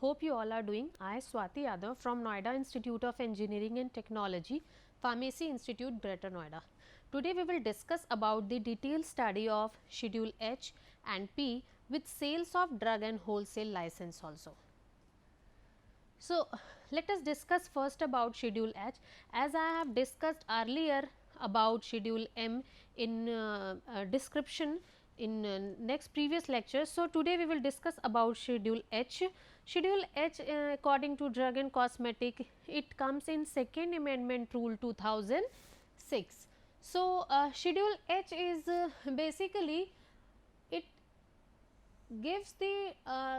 Hope you all are doing. I Swati Yadav from Noida Institute of Engineering and Technology, Pharmacy Institute, Greater Noida. Today we will discuss about the detailed study of Schedule H and P with sales of drug and wholesale license also. So, let us discuss first about Schedule H. As I have discussed earlier about Schedule M in description in next previous lecture. So, today we will discuss about Schedule H. Schedule H according to Drug and Cosmetic, it comes in second amendment rule 2006. So, Schedule H is basically it gives the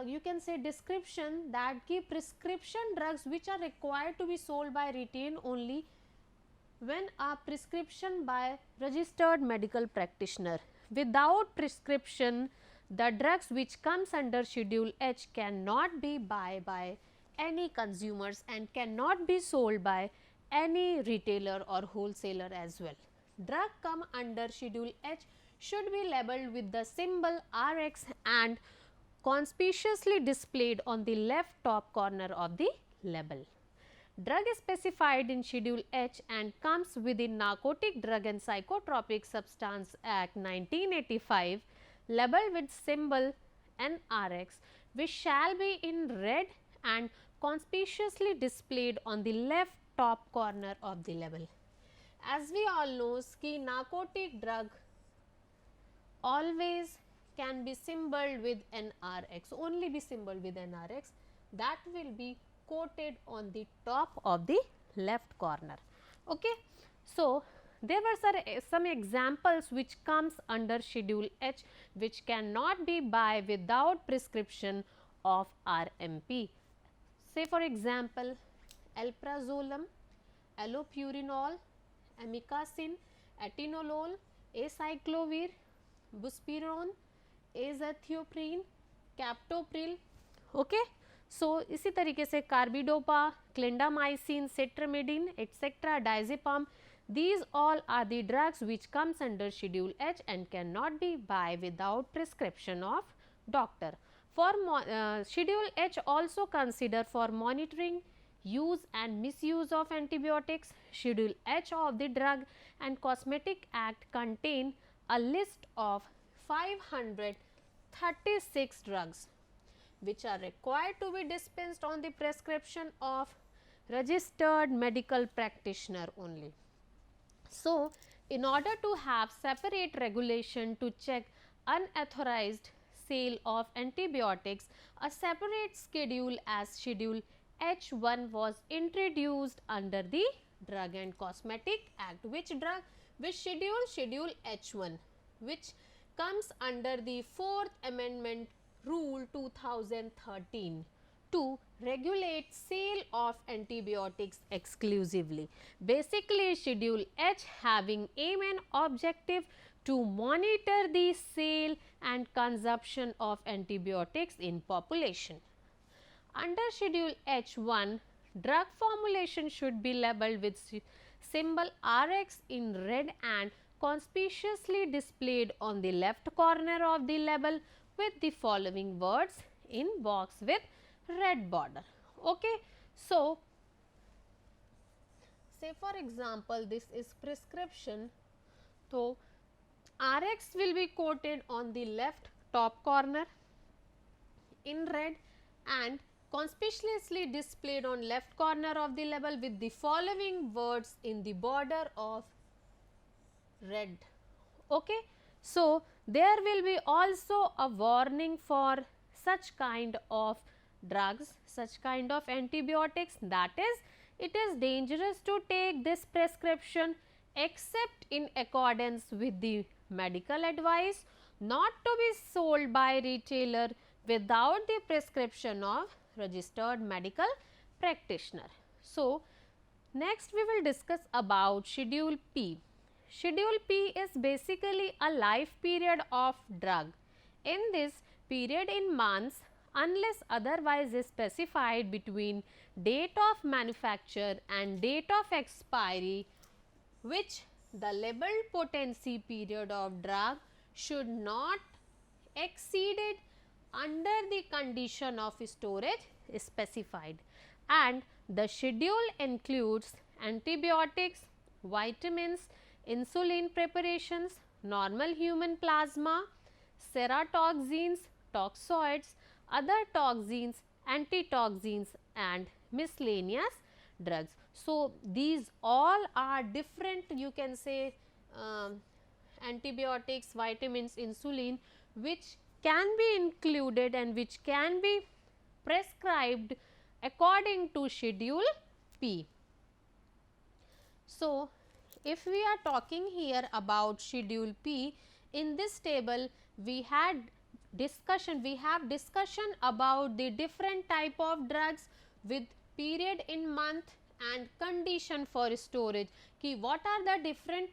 you can say description that give prescription drugs which are required to be sold by retail only when a prescription by registered medical practitioner. Without prescription, the drugs which comes under Schedule H cannot be buy by any consumers and cannot be sold by any retailer or wholesaler as well. Drug come under Schedule H should be labeled with the symbol RX and conspicuously displayed on the left top corner of the label. Drug is specified in Schedule H and comes within Narcotic Drug and Psychotropic Substance Act 1985 labeled with symbol NRX, which shall be in red and conspicuously displayed on the left top corner of the label. As we all know, narcotic drug always can be symboled with NRX, only be symboled with NRX, that will be quoted on the top of the left corner. Okay. So, there were some examples which comes under Schedule H which cannot be buy without prescription of RMP. Say for example, alprazolam, allopurinol, amikacin, atenolol, acyclovir, buspirone, azathioprine, captopril. Okay. So, इसी तरीके से carbidopa, clindamycin, सेट्रामिडिन etcetera, diazepam, these all are the drugs which comes under Schedule H and cannot be buy without prescription of doctor. For Schedule H also consider for monitoring use and misuse of antibiotics. Schedule H of the Drug and Cosmetic Act contain a list of 536 drugs which are required to be dispensed on the prescription of registered medical practitioner only. So, in order to have separate regulation to check unauthorized sale of antibiotics, a separate schedule as Schedule H1 was introduced under the Drug and Cosmetic Act. Which drug? Which schedule? Schedule H1, which comes under the 4th Amendment Rule 2013 to regulate sale of antibiotics exclusively. Basically, Schedule H having aim and objective to monitor the sale and consumption of antibiotics in population. Under Schedule H1, drug formulation should be labeled with symbol RX in red and conspicuously displayed on the left corner of the label with the following words in box with red border. Okay. So, say for example, this is prescription. So, RX will be quoted on the left top corner in red and conspicuously displayed on left corner of the label with the following words in the border of red. Okay. So, there will be also a warning for such kind of drugs, such kind of antibiotics, that is, it is dangerous to take this prescription except in accordance with the medical advice, not to be sold by retailer without the prescription of registered medical practitioner. So, next we will discuss about Schedule P. Schedule P is basically a life period of drug. In this period in months, unless otherwise is specified between date of manufacture and date of expiry, which the labeled potency period of drug should not exceeded under the condition of storage specified, and the schedule includes antibiotics, vitamins, insulin preparations, normal human plasma, serotoxins, toxoids, other toxins, antitoxins and miscellaneous drugs. So, these all are different, you can say, antibiotics, vitamins, insulin, which can be included and which can be prescribed according to schedule P. So, if we are talking here about schedule P, in this table we have discussion about the different type of drugs with period in month and condition for storage, ki what are the different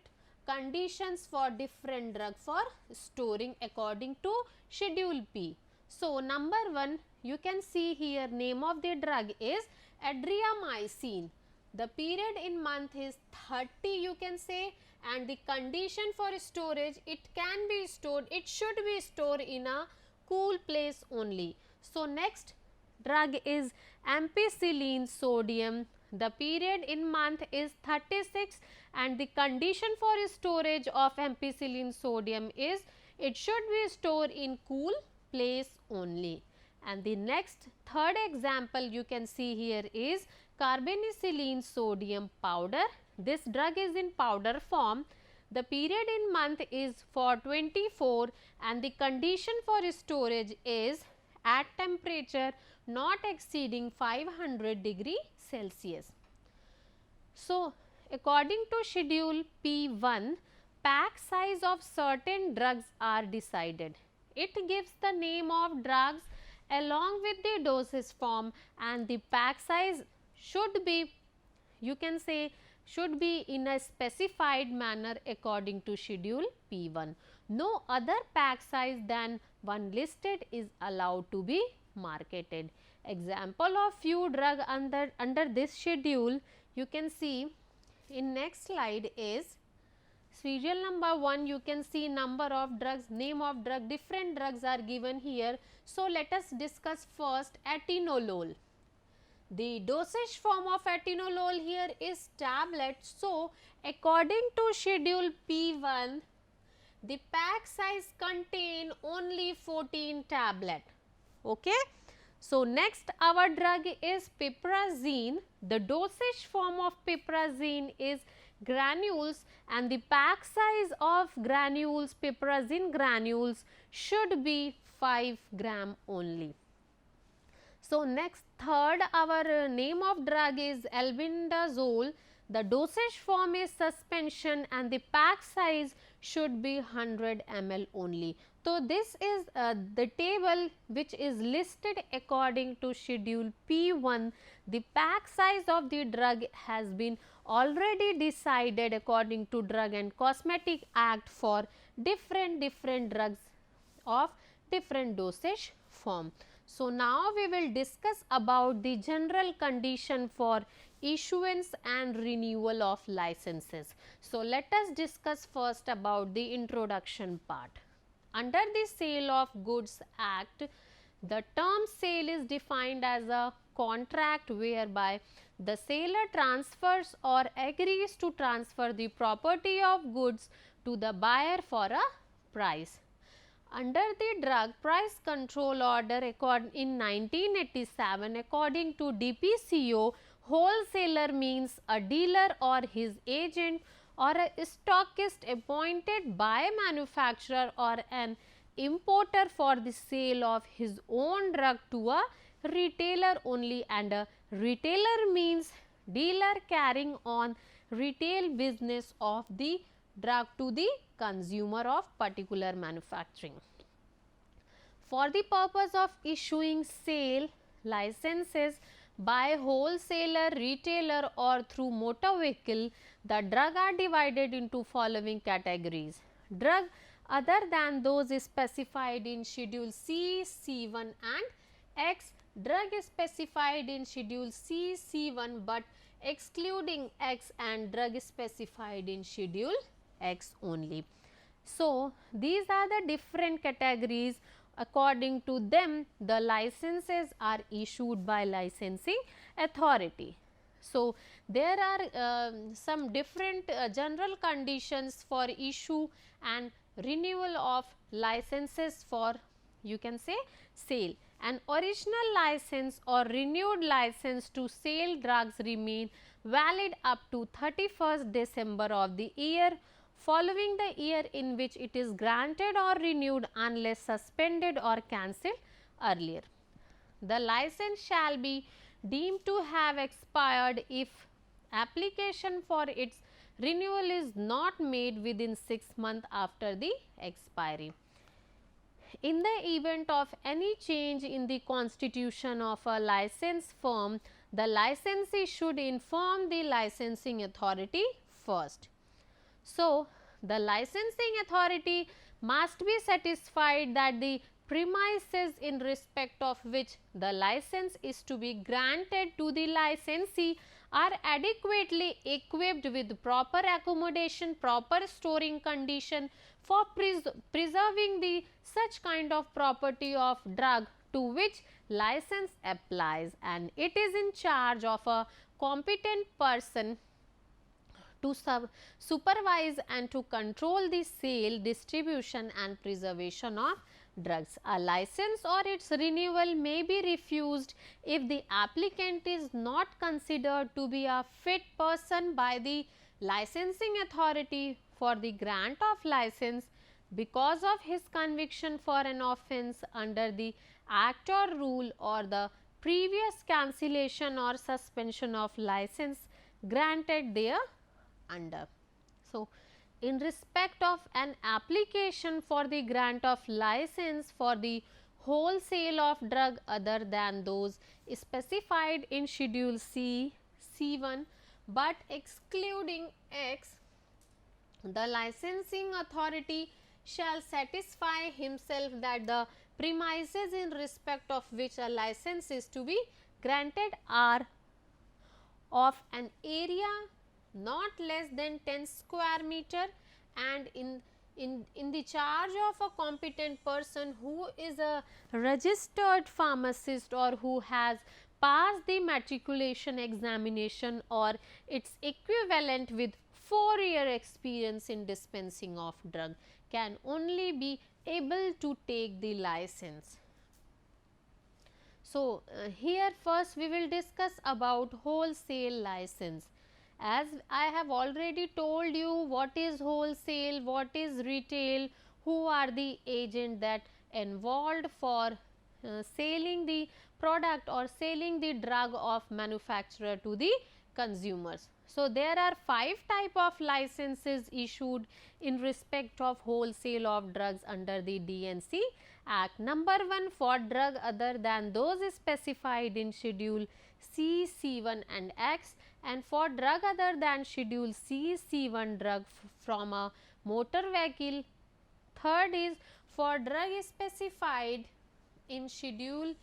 conditions for different drug for storing according to schedule P. So, number 1, you can see here name of the drug is adriamycin. The period in month is 30, you can say, and the condition for storage, it can be stored, it should be stored in a cool place only. So, next drug is ampicillin sodium. The period in month is 36 and the condition for storage of ampicillin sodium is it should be stored in cool place only. And the next third example you can see here is carbonicillin sodium powder. This drug is in powder form. The period in month is for 24 and the condition for storage is at temperature not exceeding 500 degree Celsius. So, according to schedule P1, pack size of certain drugs are decided. It gives the name of drugs along with the dosage form, and the pack size should be, you can say, should be in a specified manner according to schedule P1. No other pack size than one listed is allowed to be marketed. Example of few drug under this schedule, you can see in next slide is serial number 1, you can see number of drugs, name of drug, different drugs are given here. So, let us discuss first atenolol. The dosage form of atenolol here is tablet. So, according to schedule P1, the pack size contain only 14 tablet. Okay. So, next our drug is piperazine. The dosage form of piperazine is granules and the pack size of granules, piperazine granules should be 5 gram only. So, next third our name of drug is albendazole. The dosage form is suspension and the pack size should be 100 ml only. So, this is the table which is listed according to schedule P1. The pack size of the drug has been already decided according to Drug and Cosmetic Act for different drugs of different dosage form. So, now we will discuss about the general condition for issuance and renewal of licenses. So, let us discuss first about the introduction part. Under the Sale of Goods Act, the term sale is defined as a contract whereby the seller transfers or agrees to transfer the property of goods to the buyer for a price. Under the Drug Price Control Order in 1987, according to DPCO, wholesaler means a dealer or his agent or a stockist appointed by manufacturer or an importer for the sale of his own drug to a retailer only, and a retailer means dealer carrying on retail business of the drug to the consumer of particular manufacturing. For the purpose of issuing sale licenses by wholesaler, retailer or through motor vehicle, the drug are divided into following categories. Drug other than those specified in schedule C, C1 and X. Drug is specified in schedule C, C1 but excluding X, and drug is specified in schedule X only. So, these are the different categories According to them, the licenses are issued by licensing authority. So, there are some different general conditions for issue and renewal of licenses for, you can say, sale. An original license or renewed license to sell drugs remain valid up to 31st December of the year following the year in which it is granted or renewed unless suspended or cancelled earlier. The license shall be deemed to have expired if application for its renewal is not made within 6 months after the expiry. In the event of any change in the constitution of a licensed firm, the licensee should inform the licensing authority first. So, the licensing authority must be satisfied that the premises in respect of which the license is to be granted to the licensee are adequately equipped with proper accommodation, proper storing condition for preserving the such kind of property of drug to which license applies, and it is in charge of a competent person to supervise and to control the sale, distribution and preservation of drugs. A license or its renewal may be refused if the applicant is not considered to be a fit person by the licensing authority for the grant of license because of his conviction for an offence under the act or rule or the previous cancellation or suspension of license granted there under. So, in respect of an application for the grant of license for the wholesale of drug other than those specified in schedule C, C1, but excluding X, the licensing authority shall satisfy himself that the premises in respect of which a license is to be granted are of an area not less than 10 square meter and in the charge of a competent person who is a registered pharmacist or who has passed the matriculation examination or its equivalent with 4-year experience in dispensing of drug can only be able to take the license. So, here first we will discuss about wholesale license. As I have already told you what is wholesale, what is retail, who are the agent that involved for selling the product or selling the drug of manufacturer to the consumers. So, there are 5 type of licenses issued in respect of wholesale of drugs under the DNC Act. Number 1, for drug other than those specified in schedule C, C1 and X, and for drug other than schedule C, C1 drug from a motor vehicle. Third is for drug specified in schedule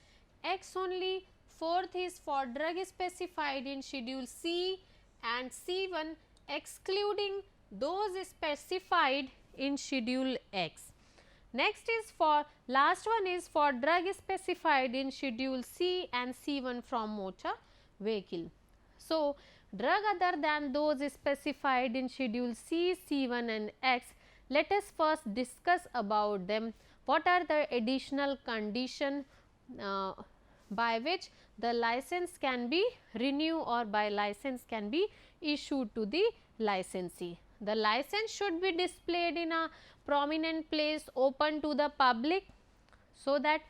X only. Fourth is for drug specified in schedule C and C1 excluding those specified in schedule X. Next is for last one is for drug specified in schedule C and C1 from motor vehicle. So, drug other than those specified in schedule C, C1 and X, let us first discuss about them. What are the additional condition by which the license can be renewed or by license can be issued to the licensee. The license should be displayed in a prominent place open to the public so that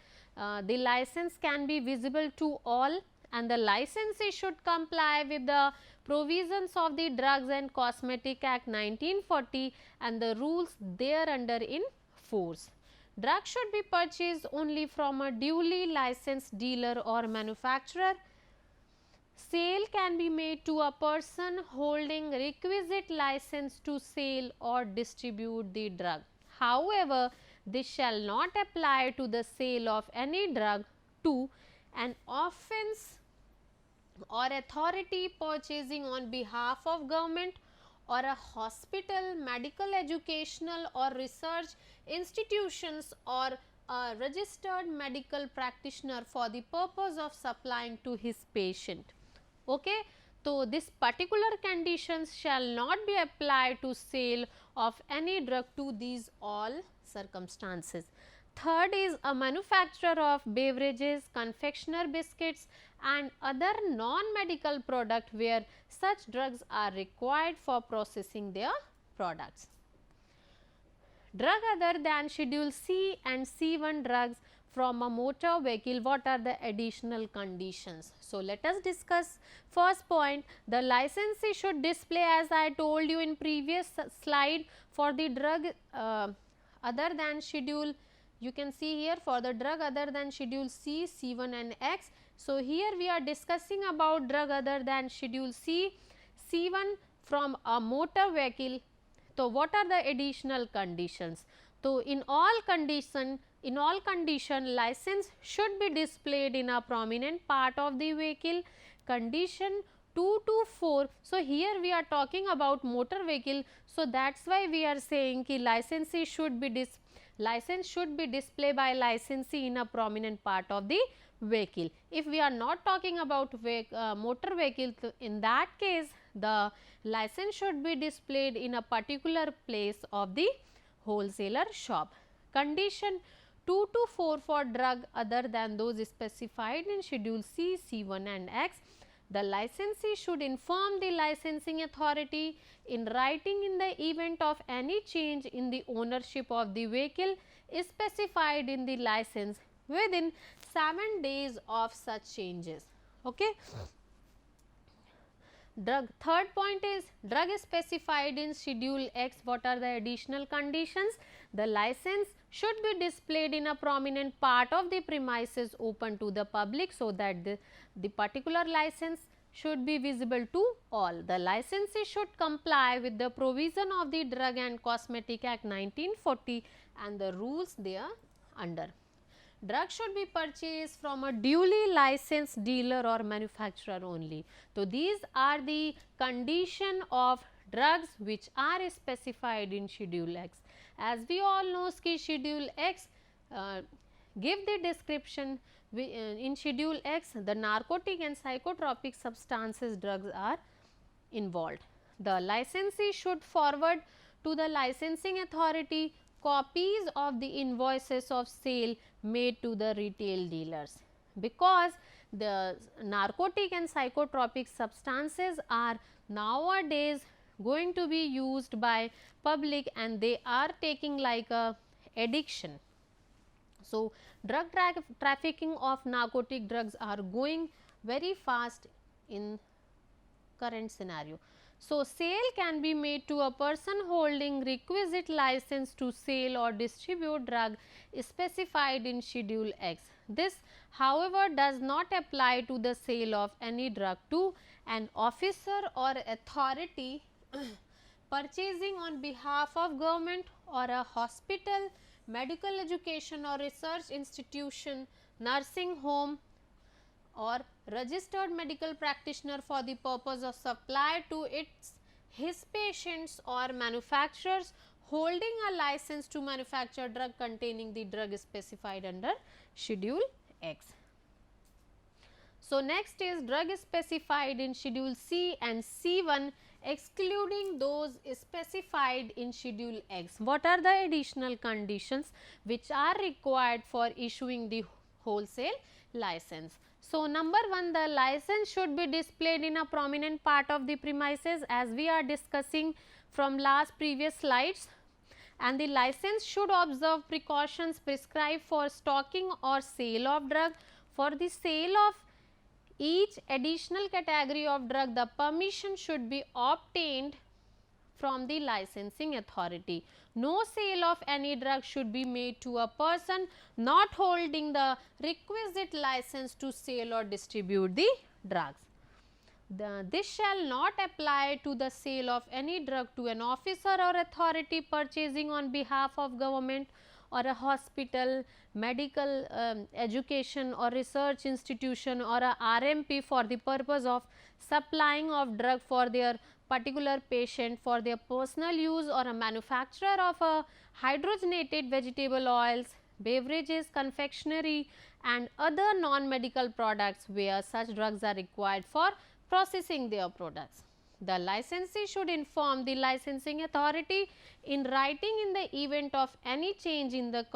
the license can be visible to all, and the licensee should comply with the provisions of the Drugs and Cosmetic Act 1940 and the rules thereunder in force. Drugs should be purchased only from a duly licensed dealer or manufacturer. Sale can be made to a person holding requisite license to sell or distribute the drug. However, this shall not apply to the sale of any drug to an offence or authority purchasing on behalf of government or a hospital, medical, educational or research institutions or a registered medical practitioner for the purpose of supplying to his patient. Okay. So, this particular conditions shall not be applied to sale of any drug to these all circumstances. Third is a manufacturer of beverages, confectioner biscuits and other non-medical product where such drugs are required for processing their products. Drug other than Schedule C and C1 drugs from a motor vehicle, what are the additional conditions? So, let us discuss. First point, the licensee should display, as I told you in previous slide, for the drug other than schedule, you can see here for the drug other than schedule C, C1 and X. So, here we are discussing about drug other than schedule C, C1 from a motor vehicle. So, what are the additional conditions? So, in all condition license should be displayed in a prominent part of the vehicle. Condition 2 to 4. So, here we are talking about motor vehicle. So, that is why we are saying ki license should be displayed by licensee in a prominent part of the vehicle. If we are not talking about motor vehicle, in that case the license should be displayed in a particular place of the wholesaler shop. Condition 2 to 4 for drug other than those specified in schedule C, C1 and X. The licensee should inform the licensing authority in writing in the event of any change in the ownership of the vehicle specified in the license within 7 days of such changes. Okay. Third point is drug specified in schedule X, what are the additional conditions? The license should be displayed in a prominent part of the premises open to the public, so that the particular license should be visible to all. The licensee should comply with the provision of the Drug and Cosmetic Act 1940 and the rules there under. Drug should be purchased from a duly licensed dealer or manufacturer only. So, these are the condition of drugs which are specified in schedule X. As we all know, schedule X give the description in schedule X, the narcotic and psychotropic substances drugs are involved. The licensee should forward to the licensing authority copies of the invoices of sale made to the retail dealers, because the narcotic and psychotropic substances are nowadays going to be used by public and they are taking like a addiction. So, drug trafficking of narcotic drugs are going very fast in current scenario. So, sale can be made to a person holding requisite license to sell or distribute drug specified in schedule X. This, however, does not apply to the sale of any drug to an officer or authority purchasing on behalf of government or a hospital, medical education or research institution, nursing home or registered medical practitioner for the purpose of supply to his patients or manufacturers holding a license to manufacture drug containing the drug specified under schedule X. So, next is drug specified in schedule C and C1 excluding those specified in schedule X. What are the additional conditions which are required for issuing the wholesale license? So, number 1, the license should be displayed in a prominent part of the premises, as we are discussing from previous slides, and the license should observe precautions prescribed for stocking or sale of drug. For the sale of each additional category of drug, the permission should be obtained from the licensing authority. No sale of any drug should be made to a person not holding the requisite license to sell or distribute the drugs. This shall not apply to the sale of any drug to an officer or authority purchasing on behalf of government or a hospital, medical education or research institution or a RMP for the purpose of supplying of drug for their particular patient for their personal use, or a manufacturer of a hydrogenated vegetable oils, beverages, confectionery and other non-medical products where such drugs are required for processing their products. The licensee should inform the licensing authority in writing in the event of any change in the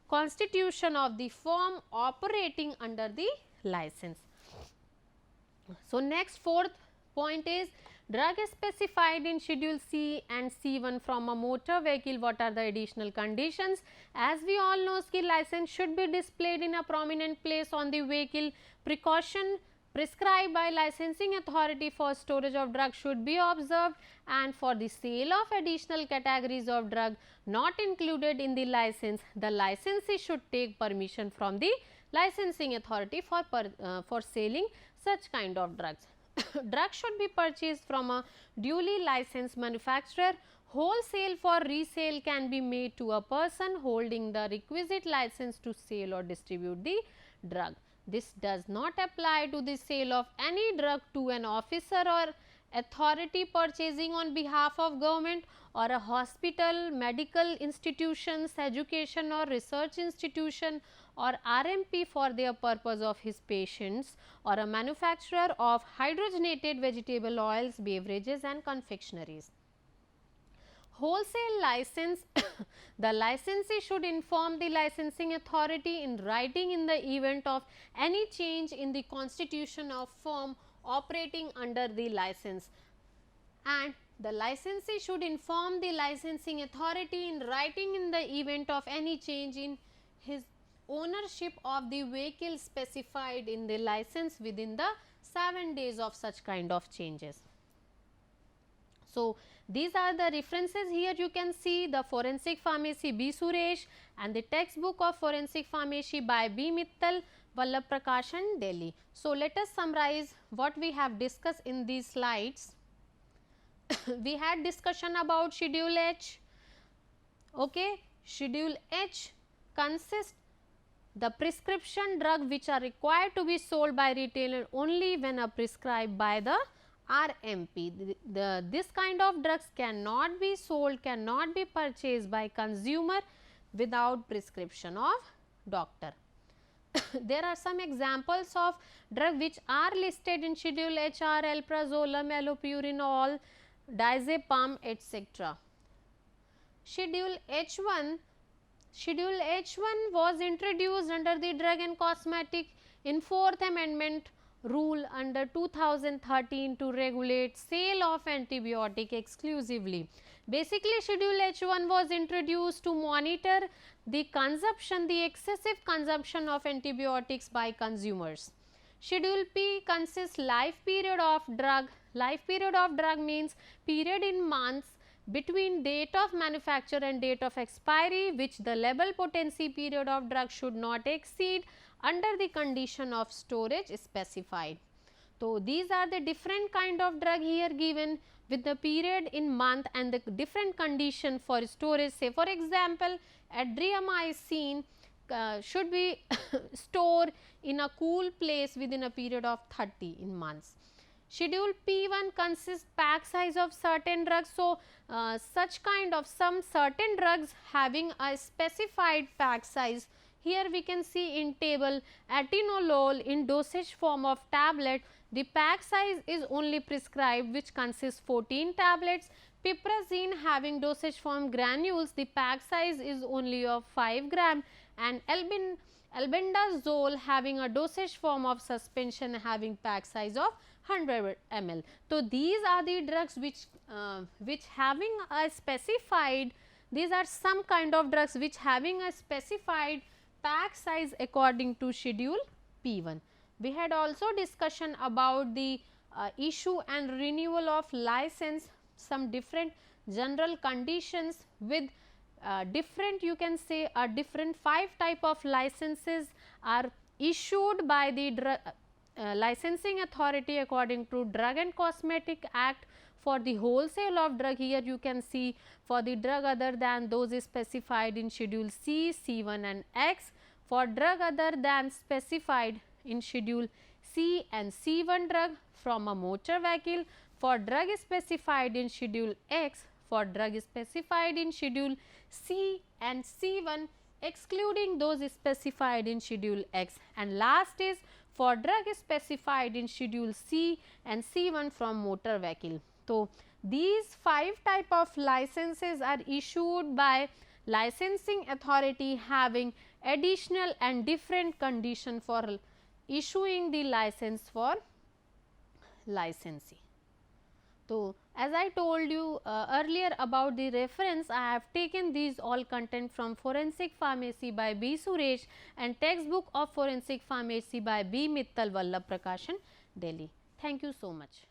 constitution of the firm operating under the license. So, next fourth point is drug specified in schedule C and C1 from a motor vehicle. What are the additional conditions? As we all know, ski license should be displayed in a prominent place on the vehicle. Precaution prescribed by licensing authority for storage of drug should be observed, and for the sale of additional categories of drug not included in the license, the licensee should take permission from the licensing authority for selling such kind of drugs. Drugs should be purchased from a duly licensed manufacturer. Wholesale for resale can be made to a person holding the requisite license to sell or distribute the drug. This does not apply to the sale of any drug to an officer or authority purchasing on behalf of government or a hospital, medical institutions, education or research institution or RMP for their purpose of his patients, or a manufacturer of hydrogenated vegetable oils, beverages and confectionaries. Wholesale license, the licensee should inform the licensing authority in writing in the event of any change in the constitution of firm operating under the license, and the licensee should inform the licensing authority in writing in the event of any change in his ownership of the vehicle specified in the license within the 7 days of such kind of changes. So, these are the references. Here you can see the forensic pharmacy B. Suresh and the textbook of forensic pharmacy by B. Mittal, Vallabh Prakashan, Delhi. So, let us summarize what we have discussed in these slides. We had discussion about schedule H. Okay. Schedule H consists the prescription drug which are required to be sold by retailer only when are prescribed by the RMP. This kind of drugs cannot be sold, cannot be purchased by consumer without prescription of doctor. There are some examples of drugs which are listed in schedule H are alprazolam, allopurinol, diazepam, etc. Schedule H1 was introduced under the Drug and Cosmetic in 4th Amendment rule under 2013 to regulate sale of antibiotic exclusively. Basically, Schedule H1 was introduced to monitor the consumption, the excessive consumption of antibiotics by consumers. Schedule P consists life period of drug. Life period of drug means period in months between date of manufacture and date of expiry, which the label potency period of drug should not exceed under the condition of storage specified. So, these are the different kind of drug here given with the period in month and the different condition for storage. Say for example, adriamycin should be stored in a cool place within a period of 30 in months. Schedule P1 consists pack size of certain drugs. So, such kind of some certain drugs having a specified pack size. Here we can see in table atenolol in dosage form of tablet, the pack size is only prescribed which consists 14 tablets. Piperazine having dosage form granules, the pack size is only of 5 gram, and albendazole having a dosage form of suspension having pack size of 100 ml. So, these are the drugs which having a specified, these are some kind of drugs which having a specified pack size according to schedule P1. We had also discussion about the issue and renewal of license, some different general conditions with different, you can say a different 5 type of licenses are issued by the licensing authority according to Drug and Cosmetic Act. For the wholesale of drug, here you can see for the drug other than those specified in schedule C, C1 and X. For drug other than specified in schedule C and C1 drug from a motor vehicle. For drug specified in schedule X, for drug specified in schedule C and C1, excluding those specified in Schedule X, and last is for drug specified in Schedule C and C1 from motor vehicle. So, these 5 type of licenses are issued by licensing authority having additional and different condition for issuing the license for licensee. So, as I told you earlier about the reference, I have taken these all content from Forensic Pharmacy by B. Suresh and textbook of Forensic Pharmacy by B. Mittal Vallabh Prakashan, Delhi. Thank you so much.